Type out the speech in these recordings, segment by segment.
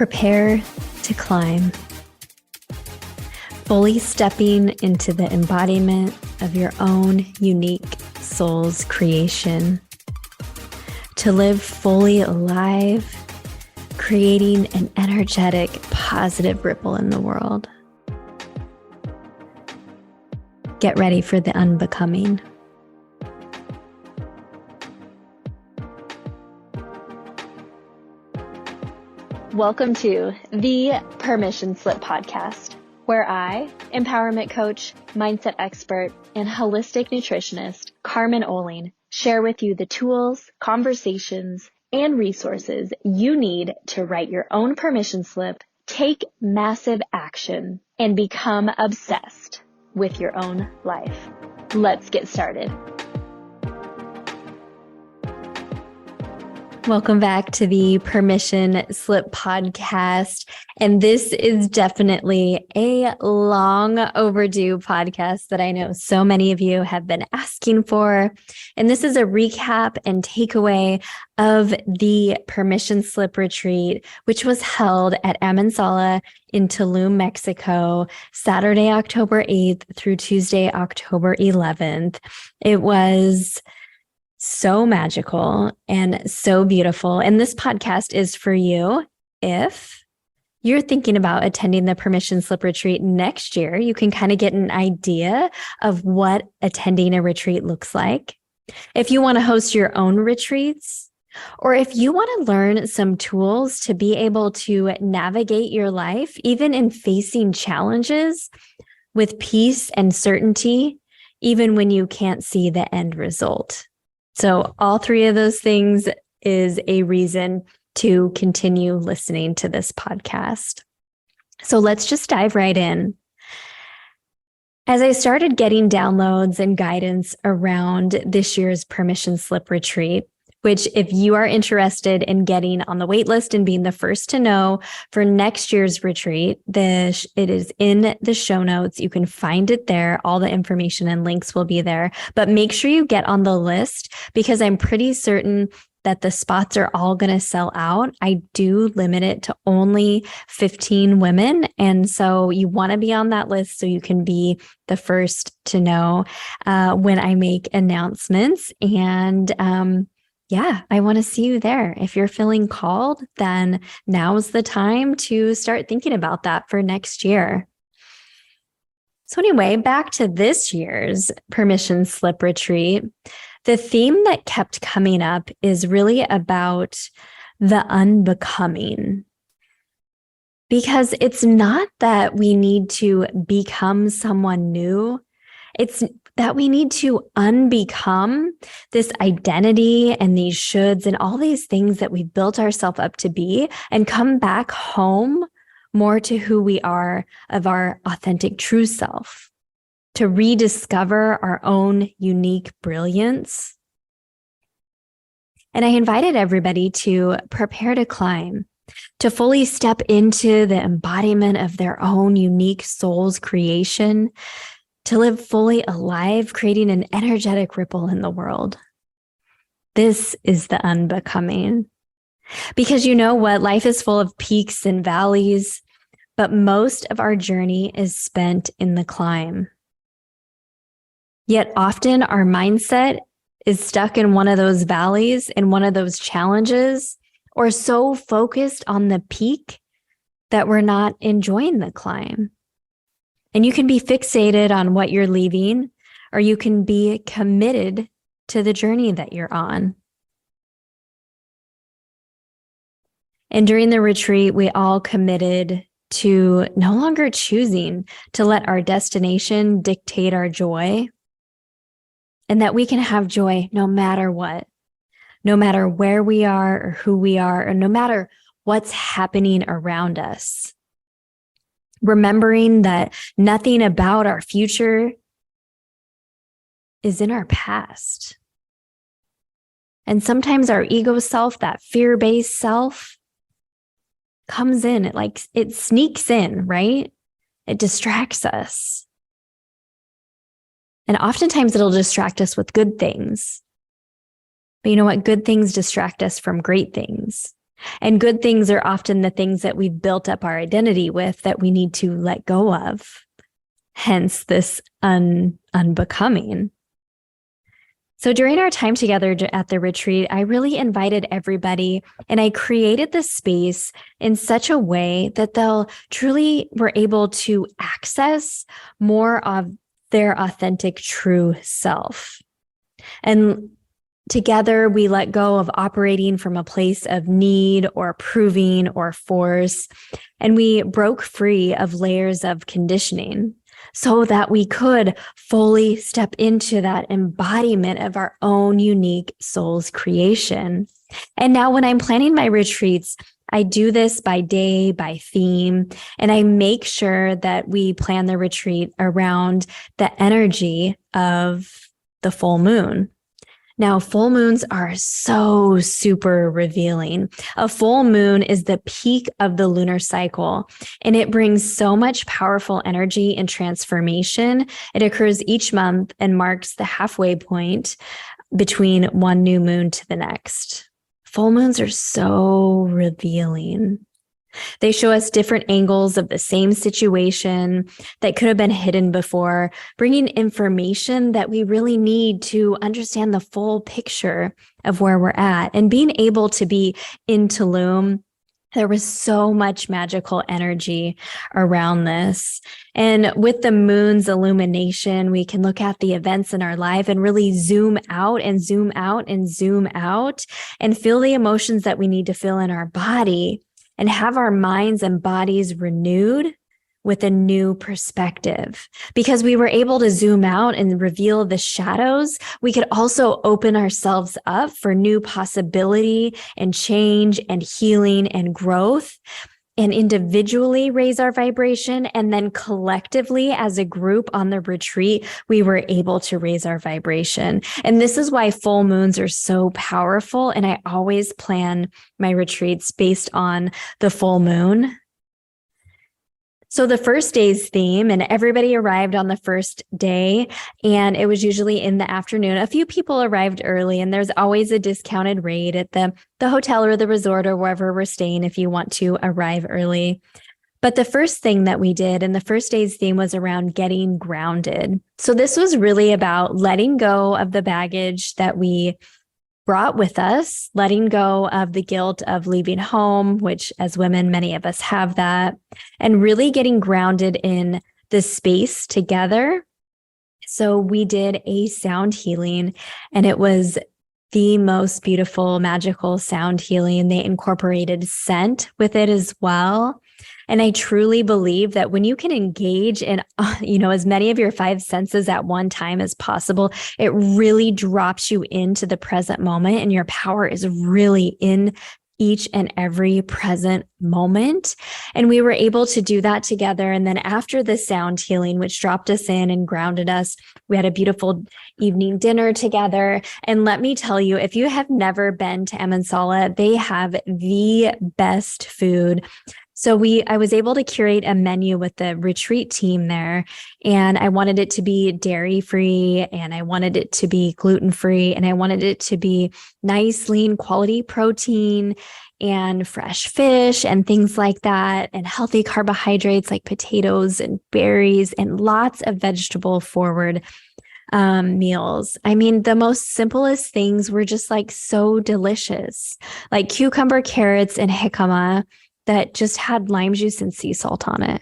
Prepare to climb, fully stepping into the embodiment of your own unique soul's creation, to live fully alive, creating an energetic, positive ripple in the world. Get ready for the unbecoming. Welcome to the Permission Slip podcast, where I, empowerment coach, mindset expert, and holistic nutritionist Carmen share with you the tools, conversations, and resources you need to write your own permission slip, take massive action, and become obsessed with your own life. Let's get started. Welcome back to the Permission Slip podcast. And this is definitely a long overdue podcast that I know so many of you have been asking for. And this is a recap and takeaway of the Permission Slip retreat, which was held at Amansala in Tulum, Mexico, Saturday, October 8th through Tuesday, October 11th. It was so magical and so beautiful. And this podcast is for you. If you're thinking about attending the Permission Slip retreat next year, you can kind of get an idea of what attending a retreat looks like. If you want to host your own retreats, or if you want to learn some tools to be able to navigate your life, even in facing challenges with peace and certainty, even when you can't see the end result. So all three of those things is a reason to continue listening to this podcast. So let's just dive right in. As I started getting downloads and guidance around this year's Permission Slip retreat, which if you are interested in getting on the wait list and being the first to know for next year's retreat, it is in the show notes. You can find it there. All the information and links will be there. But make sure you get on the list because I'm pretty certain that the spots are all going to sell out. I do limit it to only 15 women. And so you want to be on that list so you can be the first to know when I make announcements. And yeah, I want to see you there. If you're feeling called, then now's the time to start thinking about that for next year. So anyway, back to this year's Permission Slip retreat. The theme that kept coming up is really about the unbecoming. Because it's not that we need to become someone new. It's that we need to unbecome this identity and these shoulds and all these things that we've built ourselves up to be and come back home more to who we are of our authentic true self, to rediscover our own unique brilliance. And I invited everybody to prepare to climb, to fully step into the embodiment of their own unique soul's creation, to live fully alive, creating an energetic ripple in the world. This is the unbecoming. Because you know what? Life is full of peaks and valleys, but most of our journey is spent in the climb. Yet often our mindset is stuck in one of those valleys, in one of those challenges, or so focused on the peak that we're not enjoying the climb. And you can be fixated on what you're leaving, or you can be committed to the journey that you're on. And during the retreat, we all committed to no longer choosing to let our destination dictate our joy, and that we can have joy no matter what, no matter where we are or who we are, or no matter what's happening around us. Remembering that nothing about our future is in our past. And sometimes our ego self, that fear-based self, comes in. It sneaks in, right? It distracts us. And oftentimes it'll distract us with good things. But you know what? Good things distract us from great things. And good things are often the things that we've built up our identity with that we need to let go of. Hence this unbecoming. So during our time together at the retreat, I really invited everybody, and I created the space in such a way that they'll truly were able to access more of their authentic true self. And together, we let go of operating from a place of need or proving or force, and we broke free of layers of conditioning so that we could fully step into that embodiment of our own unique soul's creation. And now when I'm planning my retreats, I do this by day, by theme, and I make sure that we plan the retreat around the energy of the full moon. Now, full moons are so super revealing. A full moon is the peak of the lunar cycle, and it brings so much powerful energy and transformation. It occurs each month and marks the halfway point between one new moon to the next. Full moons are so revealing. They show us different angles of the same situation that could have been hidden before, bringing information that we really need to understand the full picture of where we're at. And being able to be in Tulum, there was so much magical energy around this. And with the moon's illumination, we can look at the events in our life and really zoom out and zoom out and zoom out and feel the emotions that we need to feel in our body, and have our minds and bodies renewed with a new perspective. Because we were able to zoom out and reveal the shadows, we could also open ourselves up for new possibility and change and healing and growth, and individually raise our vibration. And then collectively as a group on the retreat, we were able to raise our vibration. And this is why full moons are so powerful. And I always plan my retreats based on the full moon. So the first day's theme, and everybody arrived on the first day, and it was usually in the afternoon. A few people arrived early, and there's always a discounted rate at the hotel or the resort or wherever we're staying if you want to arrive early. But the first thing that we did, and the first day's theme, was around getting grounded. So this was really about letting go of the baggage that we brought with us, letting go of the guilt of leaving home, which as women, many of us have that, and really getting grounded in the space together. So we did a sound healing, and it was the most beautiful, magical sound healing. They incorporated scent with it as well. And I truly believe that when you can engage in, as many of your five senses at one time as possible, it really drops you into the present moment, and your power is really in each and every present moment. And we were able to do that together. And then after the sound healing, which dropped us in and grounded us, we had a beautiful evening dinner together. And let me tell you, if you have never been to Amansala, they have the best food. So I was able to curate a menu with the retreat team there, and I wanted it to be dairy-free, and I wanted it to be gluten-free, and I wanted it to be nice, lean, quality protein and fresh fish and things like that, and healthy carbohydrates like potatoes and berries, and lots of vegetable-forward meals. I mean, the most simplest things were just like so delicious, like cucumber, carrots, and jicama that just had lime juice and sea salt on it.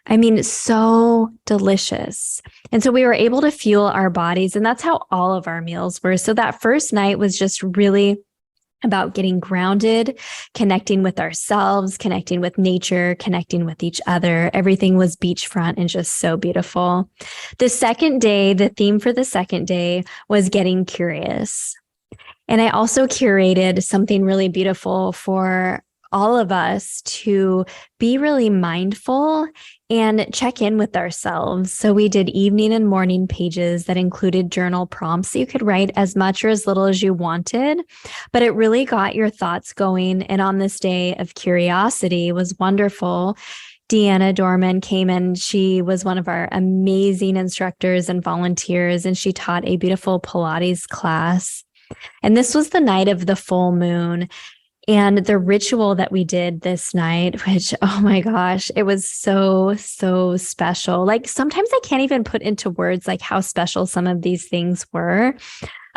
I mean, so delicious. And so we were able to fuel our bodies, and that's how all of our meals were. So that first night was just really about getting grounded, connecting with ourselves, connecting with nature, connecting with each other. Everything was beachfront and just so beautiful. The second day, the theme for the second day was getting curious. And I also curated something really beautiful for all of us to be really mindful and check in with ourselves. So we did evening and morning pages that included journal prompts. You could write as much or as little as you wanted, but it really got your thoughts going. And on this day of curiosity was wonderful. Deanna Dorman came in. She was one of our amazing instructors and volunteers, and she taught a beautiful Pilates class. And this was the night of the full moon. And the ritual that we did this night, which, oh my gosh, it was so, so special. Like sometimes I can't even put into words like how special some of these things were.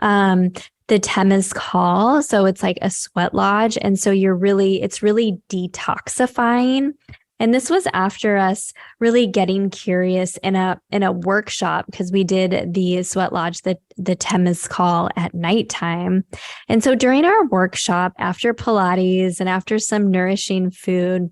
The Temazcal, so it's like a sweat lodge. And so it's really detoxifying. And this was after us really getting curious in a workshop, because we did the sweat lodge, the Temazcal at nighttime. And so during our workshop, after Pilates and after some nourishing food,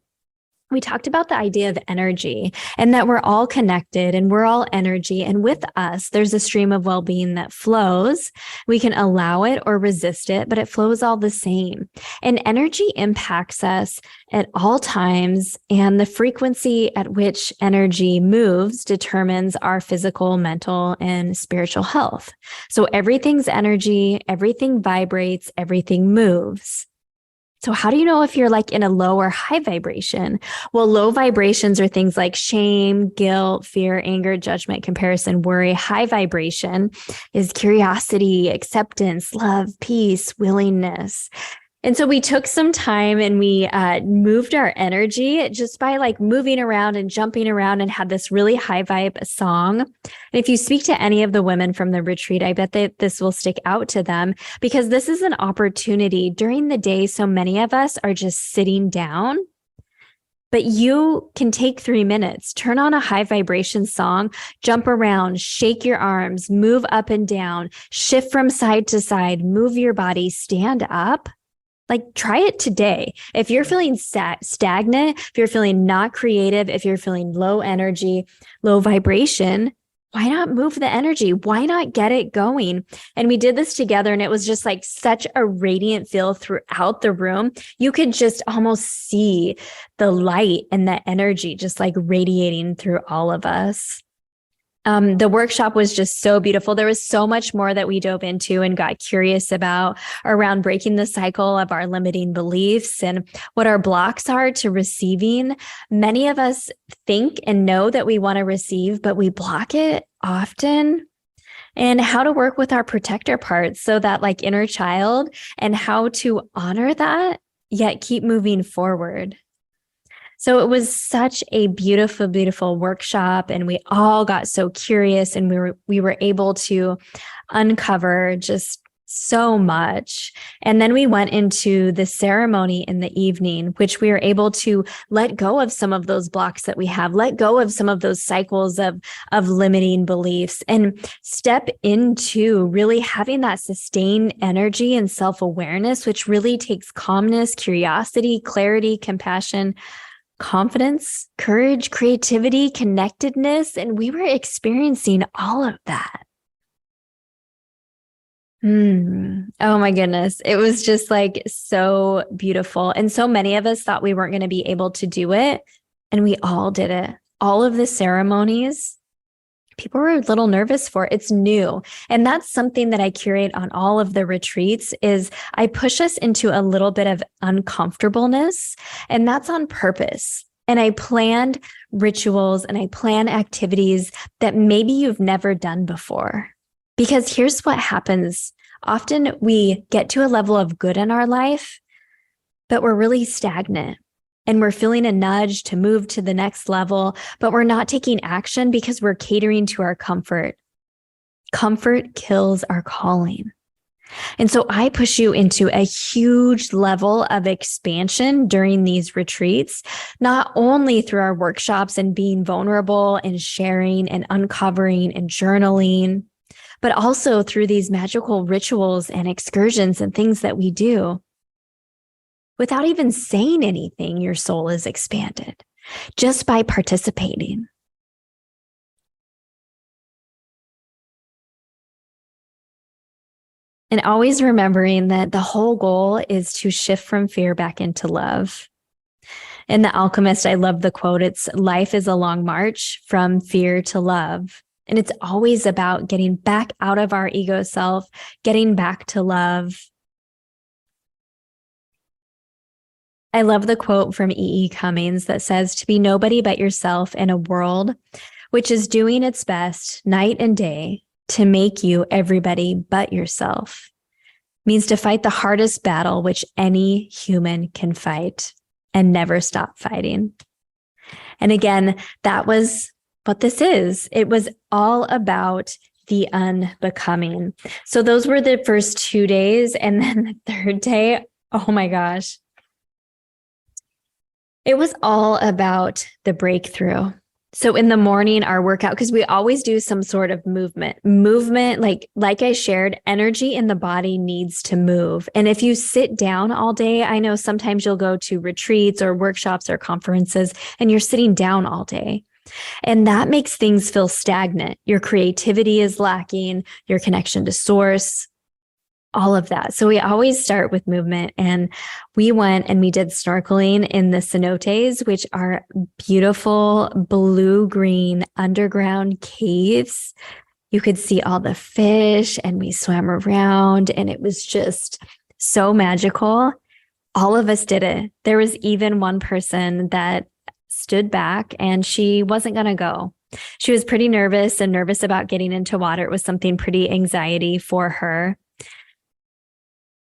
we talked about the idea of energy and that we're all connected and we're all energy. And with us, there's a stream of well-being that flows. We can allow it or resist it, but it flows all the same. And energy impacts us at all times. And the frequency at which energy moves determines our physical, mental, and spiritual health. So everything's energy, everything vibrates, everything moves. So how do you know if you're like in a low or high vibration? Well, low vibrations are things like shame, guilt, fear, anger, judgment, comparison, worry. High vibration is curiosity, acceptance, love, peace, willingness. And so we took some time and we moved our energy just by like moving around and jumping around, and had this really high vibe song. And if you speak to any of the women from the retreat, I bet that this will stick out to them, because this is an opportunity during the day. So many of us are just sitting down, but you can take 3 minutes, turn on a high vibration song, jump around, shake your arms, move up and down, shift from side to side, move your body, stand up. Like, try it today. If you're feeling stagnant, if you're feeling not creative, if you're feeling low energy, low vibration, why not move the energy? Why not get it going? And we did this together, and it was just like such a radiant feel throughout the room. You could just almost see the light and the energy just like radiating through all of us. The workshop was just so beautiful. There was so much more that we dove into and got curious about around breaking the cycle of our limiting beliefs and what our blocks are to receiving. Many of us think and know that we want to receive, but we block it often. And how to work with our protector parts, so that like inner child, and how to honor that, yet keep moving forward. So it was such a beautiful, beautiful workshop, and we all got so curious, and we were able to uncover just so much. And then we went into the ceremony in the evening, which we were able to let go of some of those blocks that we have, let go of some of those cycles of limiting beliefs, and step into really having that sustained energy and self-awareness, which really takes calmness, curiosity, clarity, compassion, confidence, courage, creativity, connectedness, and we were experiencing all of that. Oh my goodness. It was just like so beautiful. And so many of us thought we weren't going to be able to do it, and we all did it. All of the ceremonies, people were a little nervous for. It's new. And that's something that I curate on all of the retreats, is I push us into a little bit of uncomfortableness, and that's on purpose. And I planned rituals and I plan activities that maybe you've never done before. Because here's what happens. Often we get to a level of good in our life, but we're really stagnant. And we're feeling a nudge to move to the next level, but we're not taking action because we're catering to our comfort. Comfort kills our calling. And so I push you into a huge level of expansion during these retreats, not only through our workshops and being vulnerable and sharing and uncovering and journaling, but also through these magical rituals and excursions and things that we do. Without even saying anything, your soul is expanded just by participating. And always remembering that the whole goal is to shift from fear back into love. In The Alchemist, I love the quote. It's life is a long march from fear to love. And it's always about getting back out of our ego self, getting back to love. I love the quote from E.E. Cummings that says, to be nobody but yourself in a world which is doing its best night and day to make you everybody but yourself. means to fight the hardest battle which any human can fight and never stop fighting. And again, that was what this is. It was all about the unbecoming. So those were the first 2 days. And then the third day, oh my gosh, it was all about the breakthrough. So in the morning, our workout, because we always do some sort of movement, like I shared, energy in the body needs to move. And if you sit down all day, I know sometimes you'll go to retreats or workshops or conferences and you're sitting down all day. And that makes things feel stagnant. Your creativity is lacking, your connection to source, all of that. So we always start with movement. And we went and we did snorkeling in the cenotes, which are beautiful blue-green underground caves. You could see all the fish and we swam around and it was just so magical. All of us did it. There was even one person that stood back and she wasn't going to go. She was pretty nervous about getting into water. It was something pretty anxiety for her.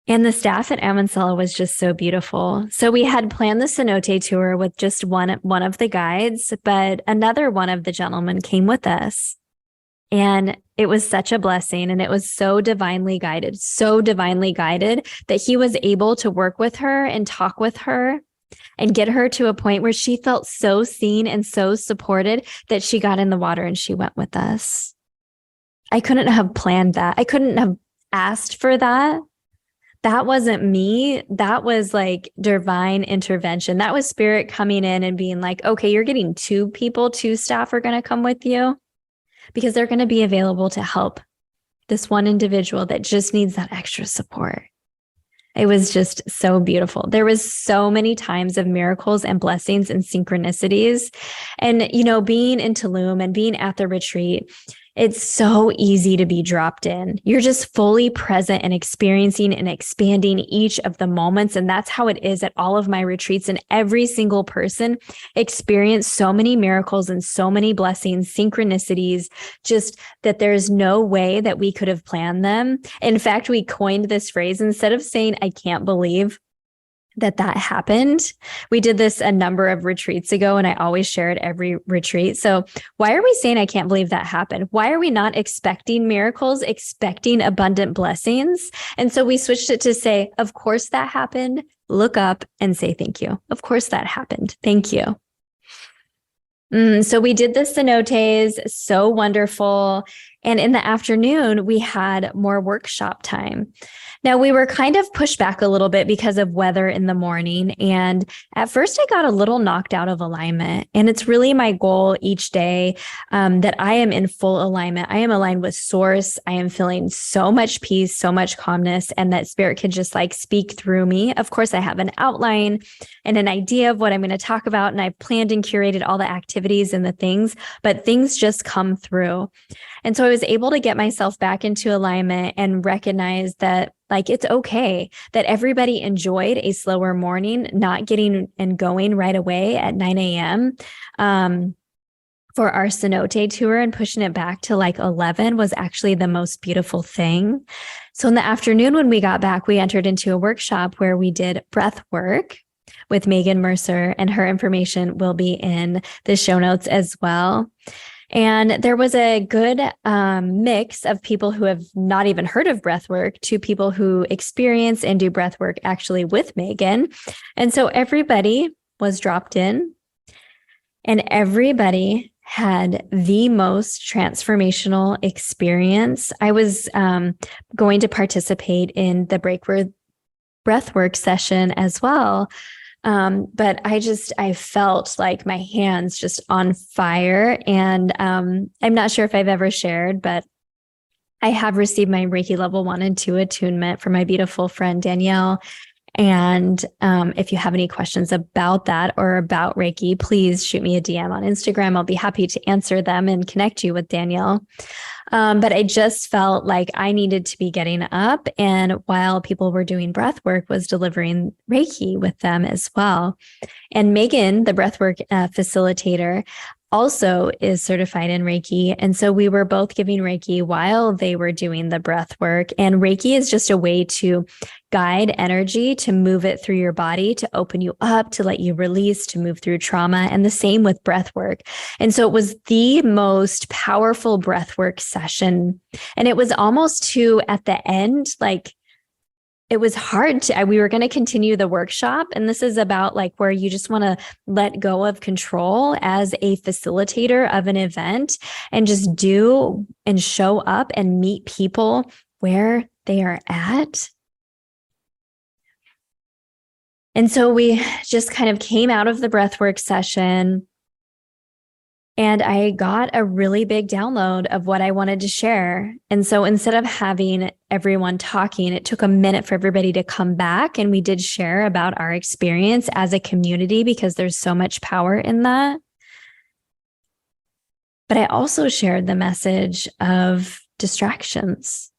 And the staff at Amansella was just so beautiful. So we had planned the cenote tour with just one of the guides, but another one of the gentlemen came with us. And it was such a blessing. And it was so divinely guided that he was able to work with her and talk with her and get her to a point where she felt so seen and so supported that she got in the water and she went with us. I couldn't have planned that. I couldn't have asked for that. That wasn't me. That was like divine intervention. That was spirit coming in and being like, okay, you're getting 2 staff are going to come with you because they're going to be available to help this one individual that just needs that extra support. It was just so beautiful. There was so many times of miracles and blessings and synchronicities. And, being in Tulum and being at the retreat, it's so easy to be dropped in. You're just fully present and experiencing and expanding each of the moments. And that's how it is at all of my retreats. And every single person experienced so many miracles and so many blessings, synchronicities, just that there's no way that we could have planned them. In fact, we coined this phrase instead of saying, I can't believe that happened. We did this a number of retreats ago, and I always share it every retreat. So why are we saying, I can't believe that happened? Why are we not expecting miracles, expecting abundant blessings? And so we switched it to say, of course that happened. Look up and say, thank you. Of course that happened. Thank you. So we did the cenotes, so wonderful. And in the afternoon, we had more workshop time. Now, we were kind of pushed back a little bit because of weather in the morning. And at first, I got a little knocked out of alignment. And it's really my goal each day that I am in full alignment. I am aligned with source. I am feeling so much peace, so much calmness, and that spirit can just speak through me. Of course, I have an outline and an idea of what I'm going to talk about. And I've planned and curated all the activities and the things, but things just come through. And so I was able to get myself back into alignment and recognize that it's okay that everybody enjoyed a slower morning, not getting and going right away at 9 a.m. For our cenote tour, and pushing it back to 11 was actually the most beautiful thing. So in the afternoon, when we got back, we entered into a workshop where we did breath work with Megan Mercer, and her information will be in the show notes as well. And there was a good mix of people who have not even heard of breathwork to people who experience and do breathwork actually with Megan. And so everybody was dropped in and everybody had the most transformational experience. I was going to participate in the breathwork session as well. But I felt like my hands just on fire. And I'm not sure if I've ever shared, but I have received my Reiki level 1 and 2 attunement from my beautiful friend, Danielle. And if you have any questions about that or about Reiki, please shoot me a DM on Instagram. I'll be happy to answer them and connect you with Danielle. But I just felt like I needed to be getting up, and while people were doing breath work, was delivering Reiki with them as well. And Megan, the breathwork facilitator, also is certified in Reiki. And so we were both giving Reiki while they were doing the breath work. And Reiki is just a way to guide energy, to move it through your body, to open you up, to let you release, to move through trauma. And the same with breath work. And so it was the most powerful breath work session. And it was almost to, at the end, like, it was hard to, we were going to continue the workshop. And this is about like where you just want to let go of control as a facilitator of an event and just do and show up and meet people where they are at. And so we just kind of came out of the breathwork session, and I got a really big download of what I wanted to share. And so instead of having everyone talking, it took a minute for everybody to come back. And we did share about our experience as a community because there's so much power in that. But I also shared the message of distractions.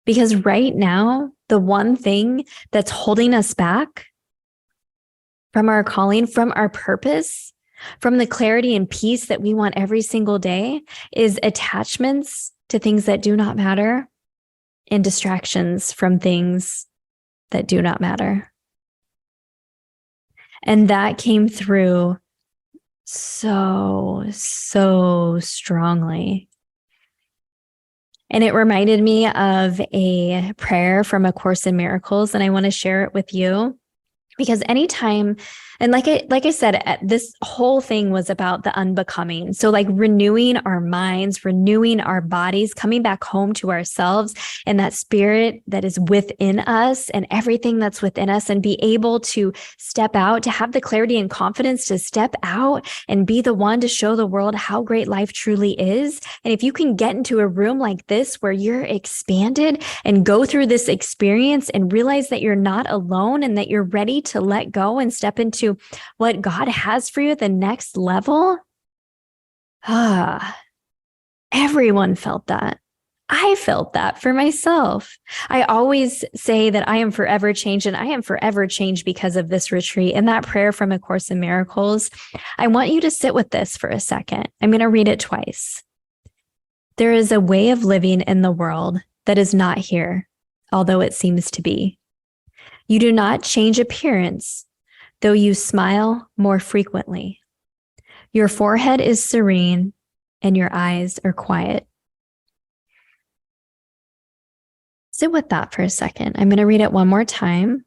Because right now, the one thing that's holding us back from our calling, from our purpose, from the clarity and peace that we want every single day is attachments to things that do not matter and distractions from things that do not matter. And that came through so strongly. And it reminded me of a prayer from A Course in Miracles, and I want to share it with you. Because anytime, and like I said, this whole thing was about the unbecoming. So like renewing our minds, renewing our bodies, coming back home to ourselves and that spirit that is within us and everything that's within us, and be able to step out, to have the clarity and confidence to step out and be the one to show the world how great life truly is. And if you can get into a room like this where you're expanded and go through this experience and realize that you're not alone and that you're ready to let go and step into what God has for you at the next level. Everyone felt that. I felt that for myself. I always say that I am forever changed, and I am forever changed because of this retreat. And that prayer from A Course in Miracles, I want you to sit with this for a second. I'm going to read it twice. There is a way of living in the world that is not here, although it seems to be. You do not change appearance, though you smile more frequently. Your forehead is serene and your eyes are quiet. Sit with that for a second. I'm going to read it one more time.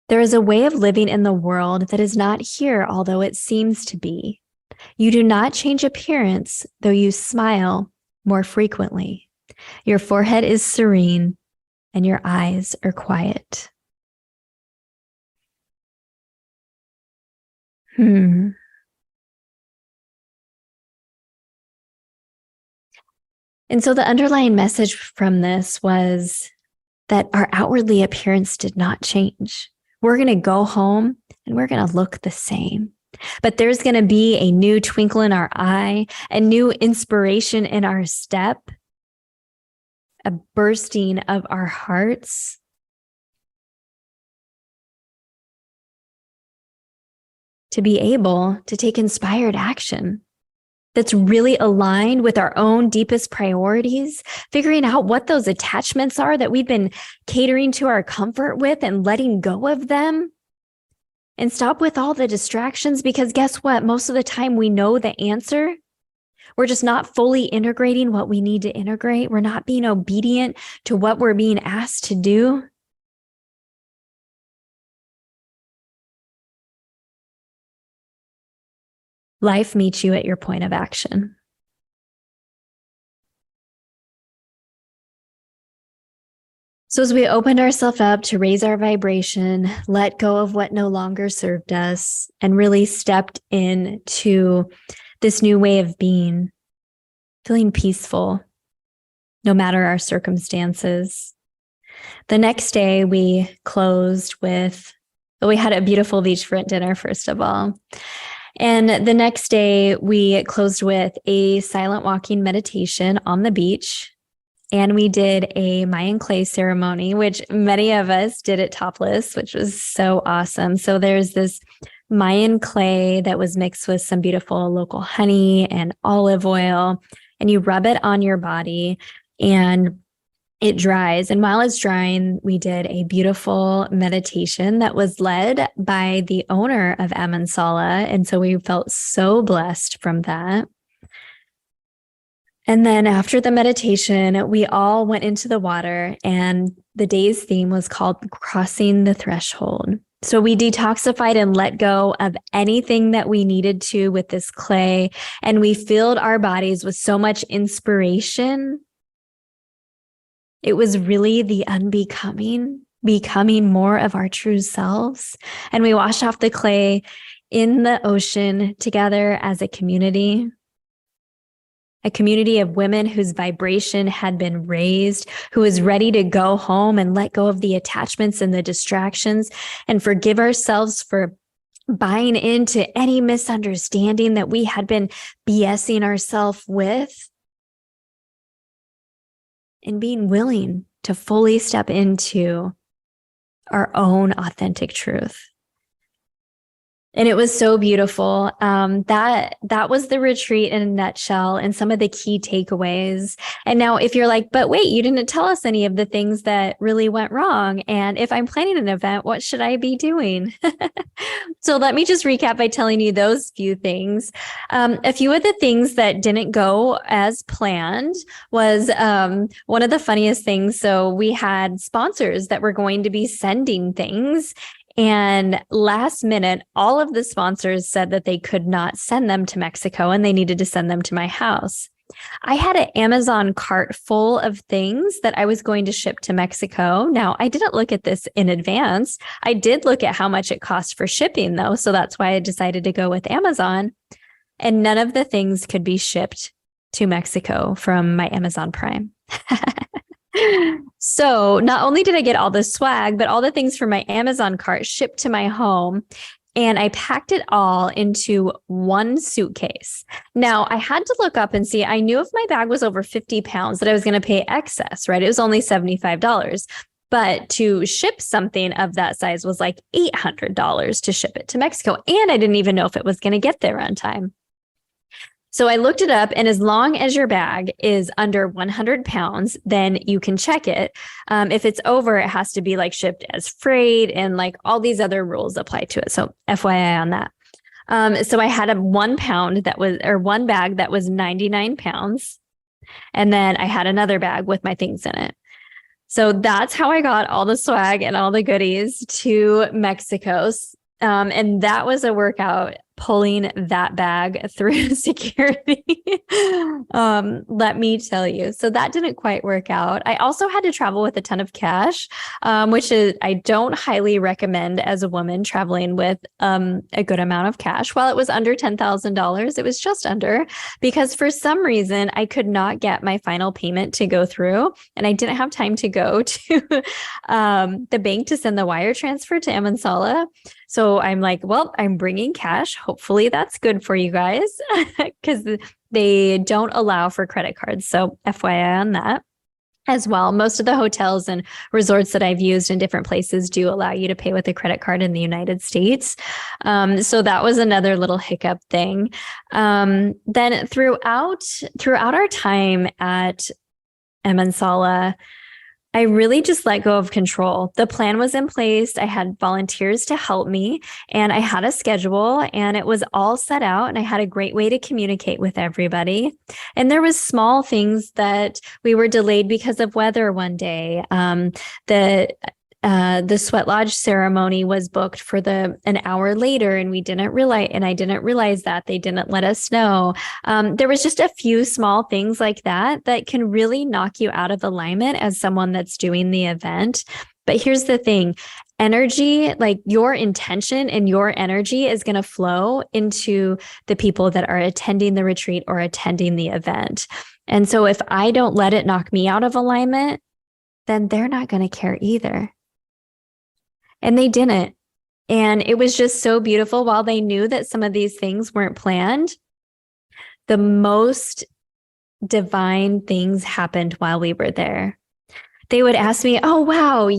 There is a way of living in the world that is not here, although it seems to be. You do not change appearance, though you smile more frequently. Your forehead is serene and your eyes are quiet. And so the underlying message from this was that our outwardly appearance did not change. We're going to go home and we're going to look the same. But there's going to be a new twinkle in our eye, a new inspiration in our step, a bursting of our hearts. To be able to take inspired action that's really aligned with our own deepest priorities, figuring out what those attachments are that we've been catering to our comfort with and letting go of them. And stop with all the distractions, because guess what? Most of the time we know the answer. We're just not fully integrating what we need to integrate. We're not being obedient to what we're being asked to do. Life meets you at your point of action. So as we opened ourselves up to raise our vibration, let go of what no longer served us, and really stepped into this new way of being, feeling peaceful, no matter our circumstances. The next day we closed with, we had a beautiful beachfront dinner, first of all. And the next day we closed with a silent walking meditation on the beach. And we did a Mayan clay ceremony, which many of us did it topless, which was so awesome. So there's this Mayan clay that was mixed with some beautiful local honey and olive oil. And you rub it on your body and it dries. And while it's drying, we did a beautiful meditation that was led by the owner of Amansala. And so we felt so blessed from that. And then after the meditation, we all went into the water, and the day's theme was called Crossing the Threshold. So we detoxified and let go of anything that we needed to with this clay, and we filled our bodies with so much inspiration. It was really the unbecoming, becoming more of our true selves. And we washed off the clay in the ocean together as a community of women whose vibration had been raised, who was ready to go home and let go of the attachments and the distractions and forgive ourselves for buying into any misunderstanding that we had been BSing ourselves with, and being willing to fully step into our own authentic truth. And it was so beautiful. That was the retreat in a nutshell and some of the key takeaways. And now if you're like, but wait, you didn't tell us any of the things that really went wrong. And if I'm planning an event, what should I be doing? So let me just recap by telling you those few things. A few of the things that didn't go as planned was one of the funniest things. So we had sponsors that were going to be sending things. And last minute, all of the sponsors said that they could not send them to Mexico and they needed to send them to my house. I had an Amazon cart full of things that I was going to ship to Mexico. Now, I didn't look at this in advance. I did look at how much it cost for shipping, though. So that's why I decided to go with Amazon. And none of the things could be shipped to Mexico from my Amazon Prime. So not only did I get all the swag, but all the things from my Amazon cart shipped to my home. And I packed it all into one suitcase. Now, I had to look up and see, I knew if my bag was over 50 pounds that I was going to pay excess, right? It was only $75. But to ship something of that size was like $800 to ship it to Mexico. And I didn't even know if it was going to get there on time. So I looked it up, and as long as your bag is under 100 pounds, then you can check it. If it's over, it has to be like shipped as freight, and like all these other rules apply to it. So FYI on that. So I had a 1 pound that was, or one bag that was 99 pounds. And then I had another bag with my things in it. So that's how I got all the swag and all the goodies to Mexico. And that was a workout, pulling that bag through security. Let me tell you. So that didn't quite work out. I also had to travel with a ton of cash, which is, I don't highly recommend as a woman traveling with a good amount of cash. While it was under $10,000, it was just under, because for some reason I could not get my final payment to go through, and I didn't have time to go to the bank to send the wire transfer to Amansala. So I'm like, well, I'm bringing cash. Hopefully that's good for you guys, because they don't allow for credit cards. So FYI on that as well. Most of the hotels and resorts that I've used in different places do allow you to pay with a credit card in the United States. So that was another little hiccup thing. Then throughout our time at Amansala, I really just let go of control. The plan was in place. I had volunteers to help me, and I had a schedule, and it was all set out, and I had a great way to communicate with everybody. And there was small things that we were delayed because of weather one day. The sweat lodge ceremony was booked for an hour later, and I didn't realize that. They didn't let us know. There was just a few small things like that can really knock you out of alignment as someone that's doing the event. But here's the thing. Energy, like your intention and your energy, is going to flow into the people that are attending the retreat or attending the event. And so if I don't let it knock me out of alignment, then they're not going to care either. And they didn't. And it was just so beautiful. While they knew that some of these things weren't planned, the most divine things happened while we were there. They would ask me, oh, wow,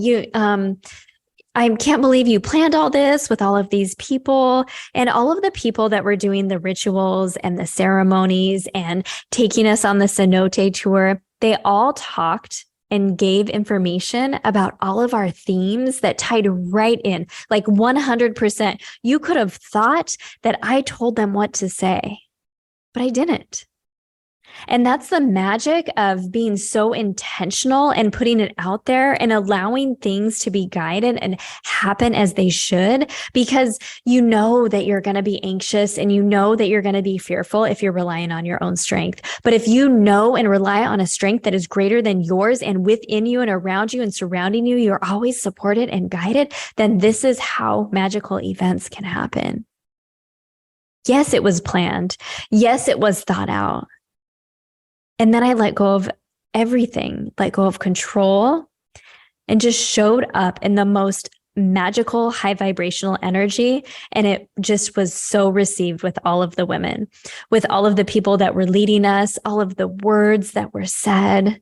I can't believe you planned all this with all of these people, and all of the people that were doing the rituals and the ceremonies and taking us on the cenote tour. They all talked and gave information about all of our themes that tied right in, like 100%. You could have thought that I told them what to say, but I didn't. And that's the magic of being so intentional and putting it out there and allowing things to be guided and happen as they should, because you know that you're going to be anxious and you know that you're going to be fearful if you're relying on your own strength. But if you know and rely on a strength that is greater than yours and within you and around you and surrounding you, you're always supported and guided, then this is how magical events can happen. Yes, it was planned. Yes, it was thought out. And then I let go of everything, let go of control, and just showed up in the most magical, high vibrational energy. And it just was so received with all of the women, with all of the people that were leading us, all of the words that were said.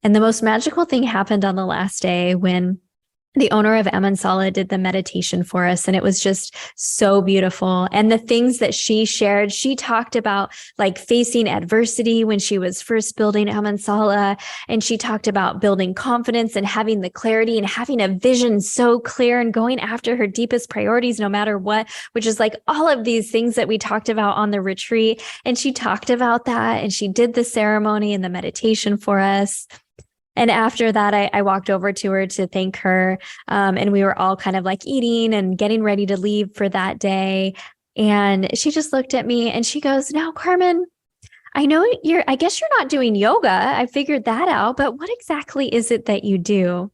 And the most magical thing happened on the last day when the owner of Amansala did the meditation for us. And it was just so beautiful. And the things that she shared, she talked about like facing adversity when she was first building Amansala. And she talked about building confidence and having the clarity and having a vision so clear and going after her deepest priorities, no matter what, which is like all of these things that we talked about on the retreat. And she talked about that, and she did the ceremony and the meditation for us. And after that, I walked over to her to thank her. And we were all kind of like eating and getting ready to leave for that day. And she just looked at me and she goes, "Now, Carmen, I know I guess you're not doing yoga. I figured that out, but what exactly is it that you do?"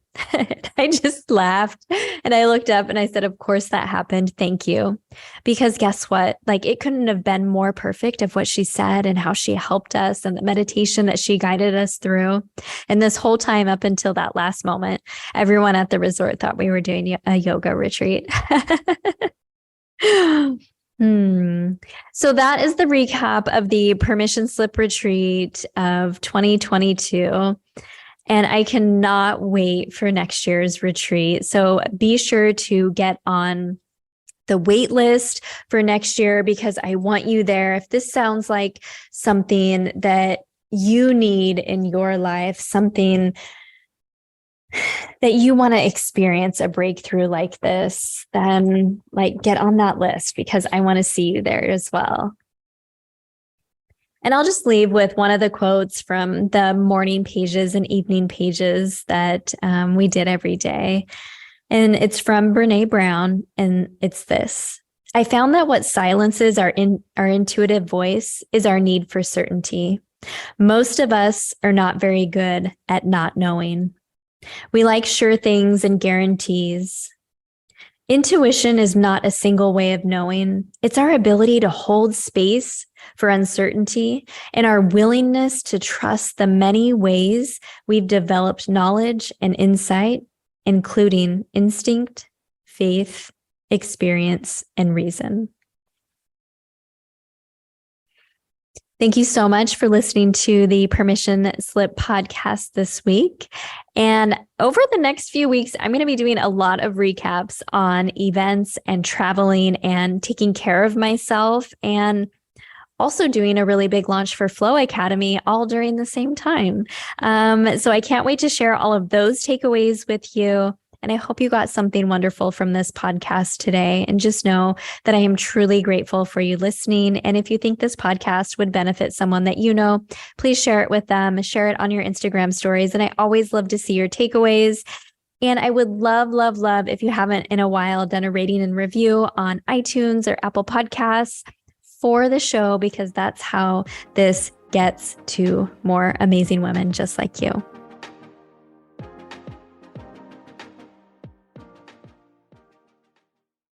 I just laughed and I looked up and I said, "Of course that happened. Thank you." Because guess what? Like, it couldn't have been more perfect of what she said and how she helped us and the meditation that she guided us through. And this whole time up until that last moment, everyone at the resort thought we were doing a yoga retreat. So that is the recap of the permission slip retreat of 2022. And I cannot wait for next year's retreat. So be sure to get on the wait list for next year, because I want you there. If this sounds like something that you need in your life, something that you want to experience a breakthrough like this, then like get on that list, because I want to see you there as well. And I'll just leave with one of the quotes from the morning pages and evening pages that we did every day. And it's from Brene Brown. And it's this: "I found that what silences our intuitive voice is our need for certainty. Most of us are not very good at not knowing. We like sure things and guarantees. Intuition is not a single way of knowing. It's our ability to hold space for uncertainty and our willingness to trust the many ways we've developed knowledge and insight, including instinct, faith, experience, and reason." Thank you so much for listening to the Permission Slip podcast this week. And over the next few weeks, I'm going to be doing a lot of recaps on events and traveling and taking care of myself, and also doing a really big launch for Flow Academy all during the same time. So I can't wait to share all of those takeaways with you. And I hope you got something wonderful from this podcast today. And just know that I am truly grateful for you listening. And if you think this podcast would benefit someone that you know, please share it with them, share it on your Instagram stories. And I always love to see your takeaways. And I would love, love, love if you haven't in a while done a rating and review on iTunes or Apple Podcasts for the show, because that's how this gets to more amazing women just like you.